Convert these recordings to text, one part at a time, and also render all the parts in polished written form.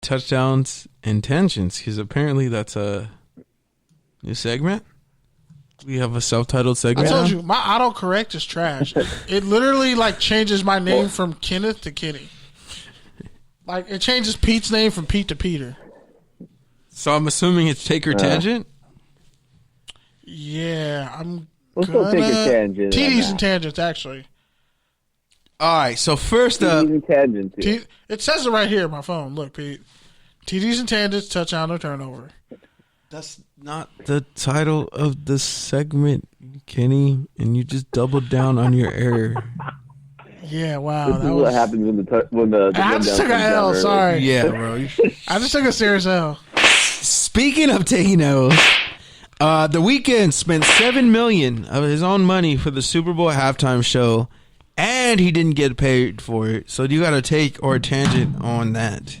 touchdowns and tangents, because apparently that's a new segment. We have a self-titled segment. I told you, my autocorrect is trash. It literally like changes my name from Kenneth to Kenny. Like it changes Pete's name from Pete to Peter. So I'm assuming it's take or tangent. Yeah, We'll still take a tangent. TDs and tangents, actually. All right. So first up, TDs and tangents. Yeah. It says it right here on my phone. Look, Pete. TDs and tangents, touchdown or turnover. that's not the title of the segment, Kenny, and you just doubled down on your error. Yeah, wow. This is what happens when the I just took an L. Sorry. Yeah, bro. I just took a serious L. Speaking of taking L's, The Weeknd spent $7 million of his own money for the Super Bowl halftime show, and he didn't get paid for it. So you got to take or tangent on that.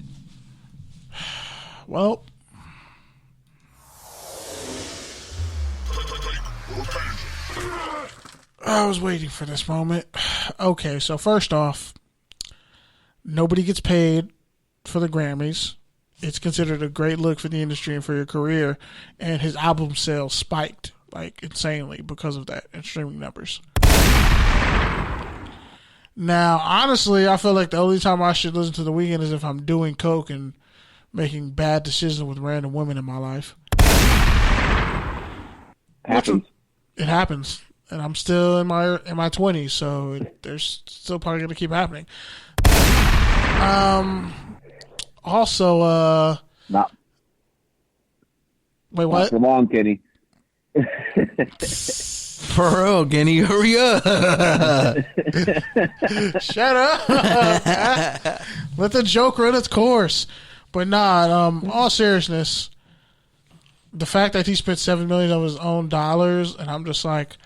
Well, I was waiting for this moment. Okay, so first off, nobody gets paid for the Grammys. It's considered a great look for the industry and for your career, and his album sales spiked like insanely because of that and streaming numbers. Now, honestly, I feel like the only time I should listen to The Weeknd is if I'm doing coke and making bad decisions with random women in my life. Happens. It happens, and I'm still in my 20s, so there's still probably going to keep happening. Also, Not wait, what? for long, Kenny. For real, Kenny, hurry up. Shut up. Let the joke run its course. But nah, all seriousness, the fact that he spent $7 million of his own dollars, and I'm just like,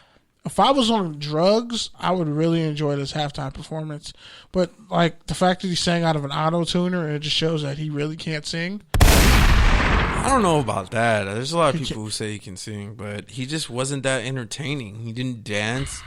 if I was on drugs, I would really enjoy this halftime performance. But like the fact that he sang out of an auto tuner, it just shows that he really can't sing. I don't know about that. There's a lot of people who say he can sing, but he just wasn't that entertaining. He didn't dance.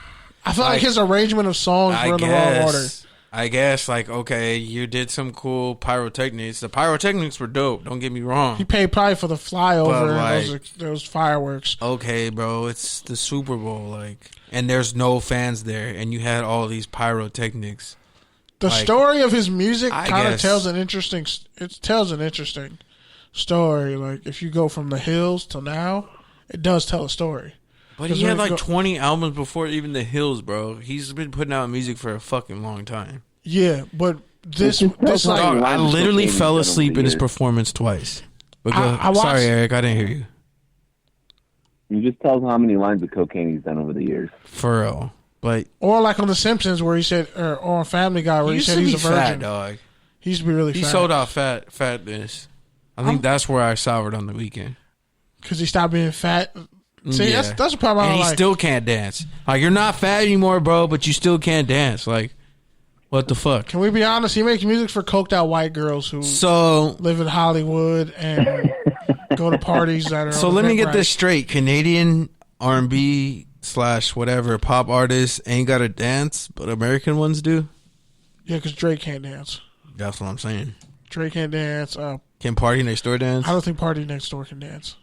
I feel like his arrangement of songs were in the wrong order. I guess, like, okay, you did some cool pyrotechnics. The pyrotechnics were dope, don't get me wrong. He paid probably for the flyover Like, and those fireworks. Okay, bro, it's the Super Bowl, like, and there's no fans there, and you had all these pyrotechnics. The like, story of his music kind of guess. tells an interesting story. Like, if you go from the Hills till now, it does tell a story. But he had like 20 albums before even the Hills, bro. He's been putting out music for a fucking long time. Yeah, but this like, dog, I literally fell asleep in his performance twice. But sorry, Eric, I didn't hear you. You just tell how many lines of cocaine he's done over the years. For real. But or like on The Simpsons where he said, or on Family Guy where he said he's a virgin. Fat, dog. He used to be really fat. He sold out fatness. I think that's where I soured on The Weeknd. Because he stopped being fat. See, yeah. that's the problem. And he still can't dance. Like, you're not fat anymore, bro, but you still can't dance. Like, what the fuck? Can we be honest? He makes music for coked out white girls who live in Hollywood and go to parties that are. So let me get this straight: Canadian R&B / whatever pop artists ain't got to dance, but American ones do. Yeah, because Drake can't dance. That's what I'm saying. Drake can't dance. Can Party Next Door dance? I don't think Party Next Door can dance.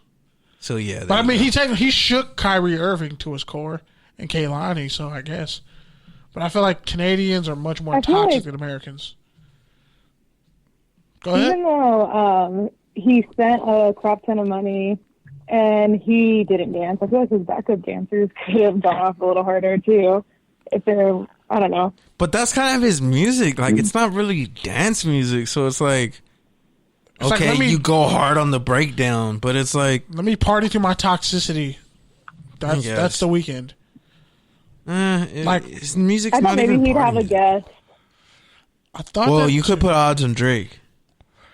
So yeah, but I mean, he shook Kyrie Irving to his core and Kehlani, so I guess. But I feel like Canadians are much more toxic than Americans. Go ahead. Even though he spent a crap ton of money and he didn't dance, I feel like his backup dancers could have gone off a little harder too. If they're, I don't know. But that's kind of his music. Like, it's not really dance music, so it's like. It's okay, like, you go hard on the breakdown, but it's like, let me party through my toxicity. That's The Weeknd. Like, his music's I thought not even maybe he'd have a guess. I thought. Well, you could put odds on Drake.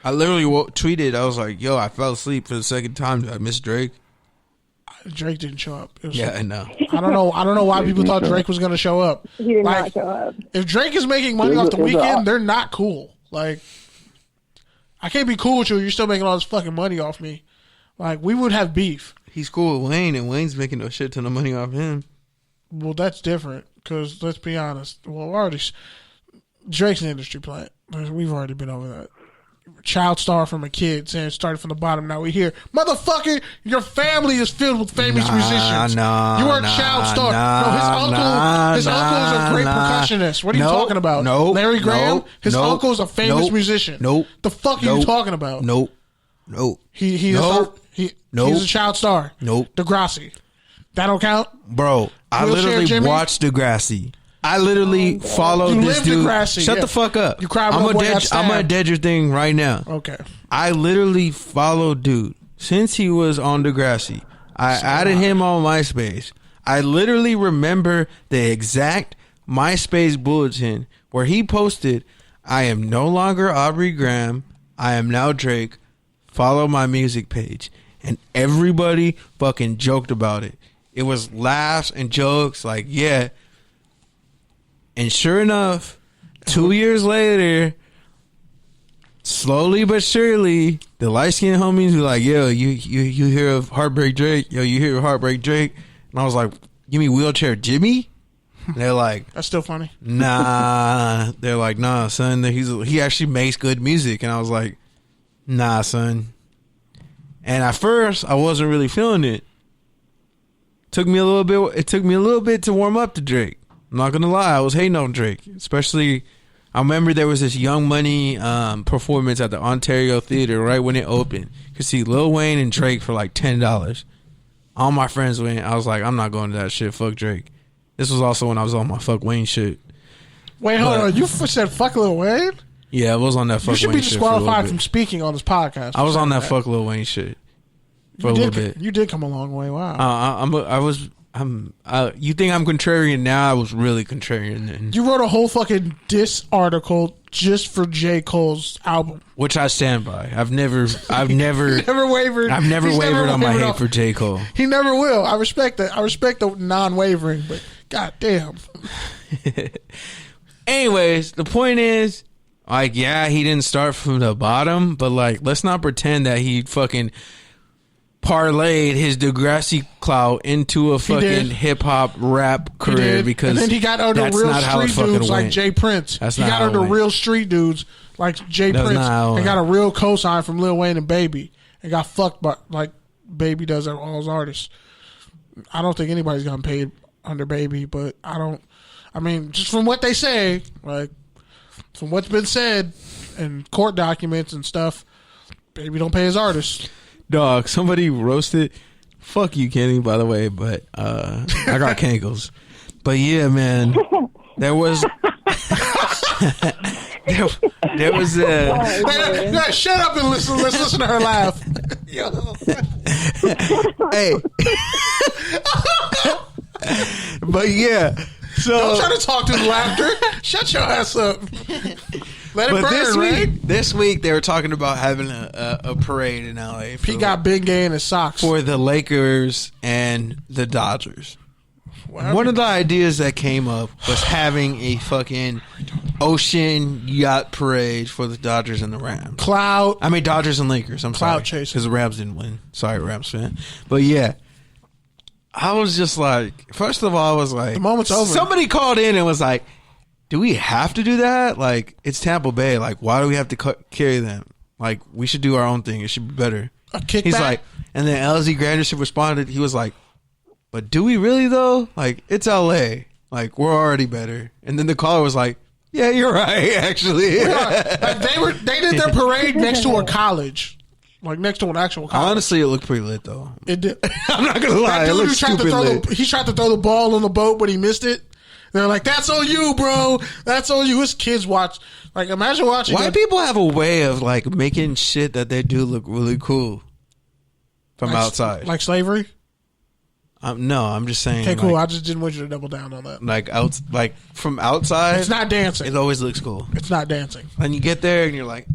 I literally tweeted. I was like, "Yo, I fell asleep for the second time. I miss Drake." Drake didn't show up. I know. I don't know why people thought Drake was going to show up. He did not show up. If Drake is making money off The Weeknd, they're not cool. Like, I can't be cool with you. You're still making all this fucking money off me. Like, we would have beef. He's cool with Wayne, and Wayne's making no shit ton of money off him. Well, that's different. Because let's be honest. Well, Drake's an industry plant. We've already been over that. child star from a kid saying started from the bottom. Now we here, motherfucker. Your family is filled with famous musicians. You are a child star. His uncle is a great percussionist. What are you talking about? Larry Graham. His uncle is a famous musician. The fuck are you talking about? He's a child star. Degrassi. That don't count, bro. I literally watched Degrassi. I literally followed this dude. Shut the fuck up. You cried when I'm gonna dead your thing right now. Okay. I literally followed dude since he was on Degrassi. I added him on MySpace. I literally remember the exact MySpace bulletin where he posted, "I am no longer Aubrey Graham. I am now Drake. Follow my music page." And everybody fucking joked about it. It was laughs and jokes like, yeah. And sure enough, 2 years later, slowly but surely, the light-skinned homies were like, yo, you hear of Heartbreak Drake? Yo, you hear of Heartbreak Drake? And I was like, you mean Wheelchair Jimmy? And they're like, that's still funny. Nah. They're like, nah, son. He actually makes good music. And I was like, nah, son. And at first, I wasn't really feeling it. It took me a little bit to warm up to Drake. I'm not gonna lie, I was hating on Drake. Especially, I remember there was this Young Money performance at the Ontario Theater right when it opened. You could see Lil Wayne and Drake for like $10. All my friends went. I was like, I'm not going to that shit. Fuck Drake. This was also when I was on my fuck Wayne shit. Wait, hold on. You said fuck Lil Wayne? Yeah, I was on that fuck Wayne shit. You should be disqualified from speaking on this podcast. I was on that fuck Lil Wayne shit for a little bit. You did come a long way. Wow. You think I'm contrarian now? I was really contrarian then. You wrote a whole fucking diss article just for J. Cole's album, which I stand by. I've never wavered. I've never wavered on my hate for J. Cole. He never will. I respect that. I respect the non-wavering, but goddamn. Anyways, the point is, like, yeah, he didn't start from the bottom, but like, let's not pretend that he fucking parlayed his Degrassi clout into a fucking hip hop rap career, because and then he got under real street dudes like Jay Prince. He got under real street dudes like Jay Prince and got a real cosign from Lil Wayne and Baby and got fucked by like Baby does all those artists. I don't think anybody's gotten paid under Baby, but I mean, just from what they say, like from what's been said in court documents and stuff, Baby don't pay his artists. Dog, somebody roasted. Fuck you, Kenny, by the way, but I got cankles. But yeah, man, there was there was a shut up and listen. Let's listen to her laugh. Hey, but yeah. So don't try to talk to the laughter. Shut your ass up. Let it burn, this week they were talking about having a parade in LA. He got Big Gay in his socks for the Lakers and the Dodgers. One of the ideas that came up was having a fucking ocean yacht parade for the Dodgers and the Rams. Dodgers and Lakers. I'm sorry, because the Rams didn't win. Sorry, Rams fan. But yeah. I was just like, first of all, I was like, the moment's over. Somebody called in and was like, do we have to do that? Like, it's Tampa Bay. Like, why do we have to carry them? Like, we should do our own thing. It should be better. A kickback? He's like, and then LZ Granderson responded. He was like, but do we really though? Like, it's LA. Like, we're already better. And then the caller was like, yeah, you're right, actually. Like, they did their parade next to a college. Like next to an actual college. Honestly, it looked pretty lit though. It did. I'm not gonna lie. It looked stupid lit. He tried to throw the ball on the boat, but he missed it. They're like, "That's on you, bro. That's on you." His kids watch. Like, imagine watching. White people have a way of like making shit that they do look really cool from outside, like slavery. No, I'm just saying. Okay, cool. I just didn't want you to double down on that. Like from outside, it's not dancing. It always looks cool. It's not dancing. And you get there and you're like,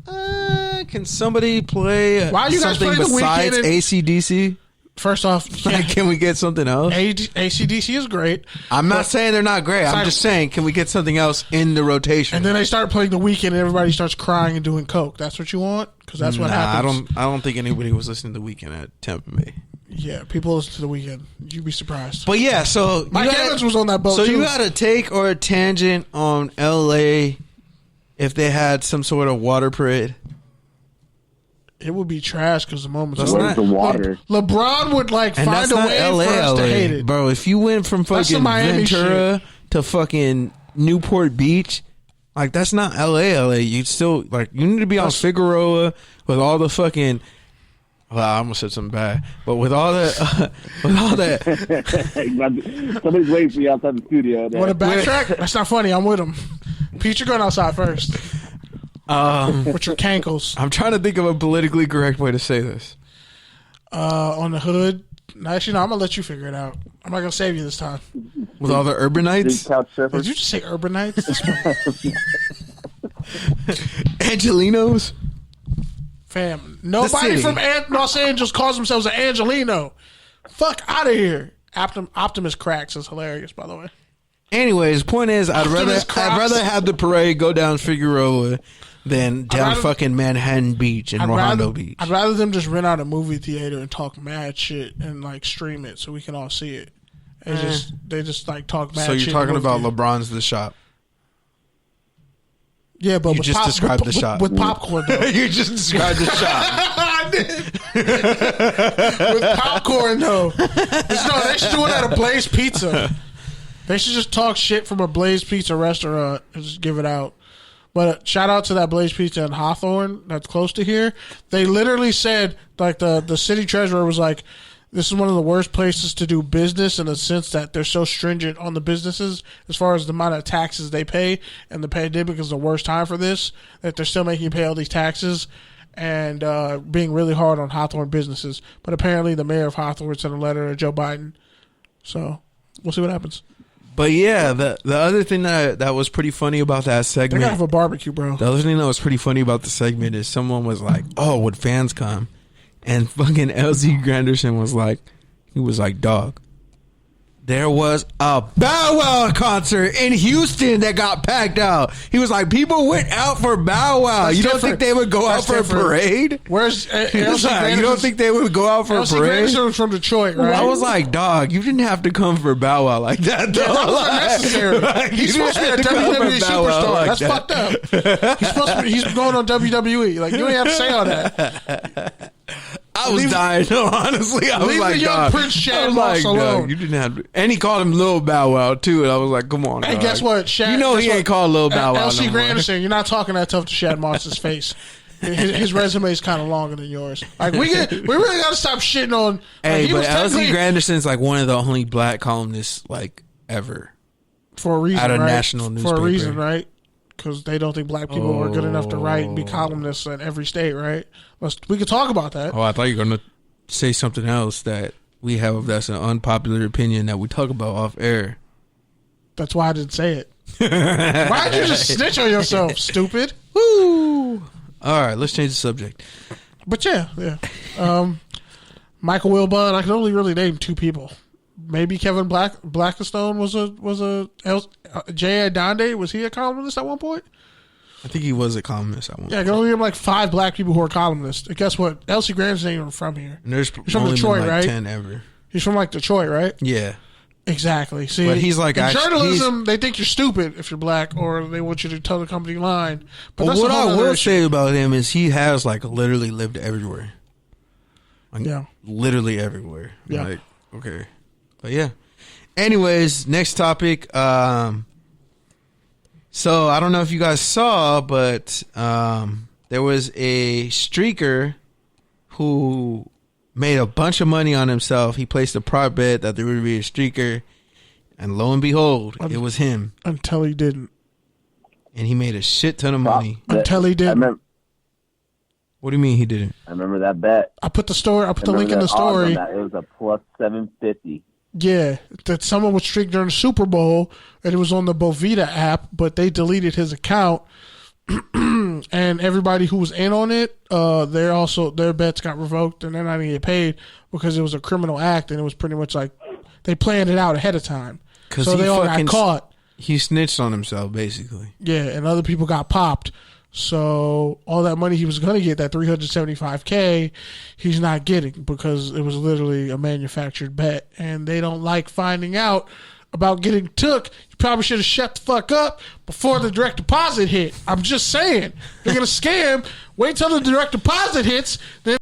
can somebody play why are you guys something besides AC/DC? First off, can we get something else? AC/DC is great. I'm not saying they're not great. I'm just saying, can we get something else in the rotation? And then they start playing The Weeknd and everybody starts crying and doing coke. That's what you want? Because that's what happens. I don't think anybody was listening to The Weeknd at Tampa Bay. Yeah, people listen to The Weeknd. You'd be surprised. But yeah, so Mike Evans was on that boat. So you got a take or a tangent on LA if they had some sort of water parade? It would be trash because the moments. That's Where's the water? LeBron would find a way for us to hate it, bro. If you went from fucking Ventura to fucking Newport Beach, like that's not LA. You still you need to be on Figueroa with all the fucking. Well, I almost said something bad, but with all that, Somebody's waiting for you outside the studio. Want to backtrack? That's not funny. I'm with him. Pete, you're going outside first. With your cankles. I'm trying to think of a politically correct way to say this. On the hood. Actually, no, I'm going to let you figure it out. I'm not going to save you this time. With all the urbanites? Did you just say urbanites? Angelinos? Fam, nobody from Los Angeles calls themselves an Angelino. Fuck out of here. Optimus Cracks is hilarious, by the way. Anyways, point is, I'd rather have the parade go down Figueroa than down fucking Manhattan Beach and Redondo Beach. I'd rather them just rent out a movie theater and talk mad shit and stream it so we can all see it. They just talk mad shit. So you're talking about LeBron's The Shop. Yeah, but you just described the shop with popcorn. Though. You just described the shop. I did with popcorn though. No, they should do it at a Blaze Pizza. They should just talk shit from a Blaze Pizza restaurant and just give it out. But shout out to that Blaze Pizza in Hawthorne that's close to here. They literally said the city treasurer was like, this is one of the worst places to do business in the sense that they're so stringent on the businesses as far as the amount of taxes they pay, and the pandemic is the worst time for this, that they're still making you pay all these taxes and being really hard on Hawthorne businesses. But apparently the mayor of Hawthorne sent a letter to Joe Biden. So we'll see what happens. But yeah, the other thing that was pretty funny about that segment. They gotta have a barbecue, bro. The other thing that was pretty funny about the segment is someone was like, oh, would fans come? And fucking LZ Granderson was like, dog, there was a Bow Wow concert in Houston that got packed out. He was like, people went out for Bow Wow. That's you don't different. think they would go That's out for different. a parade? Where's LC You don't think they would go out for a LC parade? Granderson was from Detroit, right? I was like, dog, you didn't have to come for Bow Wow like that. Though. Yeah, that was unnecessary. He's supposed to be a WWE superstar. Like That's fucked up. He's going on WWE. You ain't have to say all that. I was dying. No, honestly, I was leave like, the young dog. Prince Shad I was Moss like, alone. dog, you didn't have to. And he called him Lil Bow Wow too. And I was like, come on, Hey, dog. guess what? Shad, you know he ain't called Lil Bow Wow LC no more. Granderson, you're not talking that tough to Shad Moss's face. His resume is kind of longer than yours. We really got to stop shitting on. Hey, but LC Granderson's one of the only black columnists ever for a reason, at a right? national newspaper. For a reason, right? Because they don't think black people are good enough to write and be columnists in every state, right? We could talk about that. Oh, I thought you were going to say something else that we have that's an unpopular opinion that we talk about off air. That's why I didn't say it. Why'd you just snitch on yourself, stupid? Woo! All right, let's change the subject. But yeah. Michael Wilbon, I can only really name two people. Maybe Kevin Blackstone was a Jay Adonde. Was he a columnist at one point? I think he was a columnist at one point. Yeah, I can only name 5 black people who are columnists. And guess what? LC Granderson ain't even from here. And there's He's from only Detroit, been right? 10 ever. He's from Detroit, right? Yeah. Exactly. See, but he's in journalism, they think you're stupid if you're black, or they want you to tell the company line. But well, that's what a whole I other will issue. say about him is he has literally lived everywhere. Literally everywhere. Yeah. Okay. But yeah. Anyways, next topic. So I don't know if you guys saw, but there was a streaker who made a bunch of money on himself. He placed a prop bet that there would be a streaker, and lo and behold, it was him. Until he didn't. And he made a shit ton of money. Until he didn't. What do you mean he didn't? I remember that bet. I put the link in the story. It was a plus 750. Yeah, that someone was streaked during the Super Bowl, and it was on the Bovita app, but they deleted his account. And everybody who was in on it, their bets got revoked, and they're not going to get paid because it was a criminal act, and it was pretty much they planned it out ahead of time. So they all got caught. He snitched on himself, basically. Yeah, and other people got popped. So all that money he was going to get, that $375K, he's not getting because it was literally a manufactured bet, and they don't like finding out about getting took, you probably should have shut the fuck up before the direct deposit hit. I'm just saying. They're going to scam. Wait till the direct deposit hits, then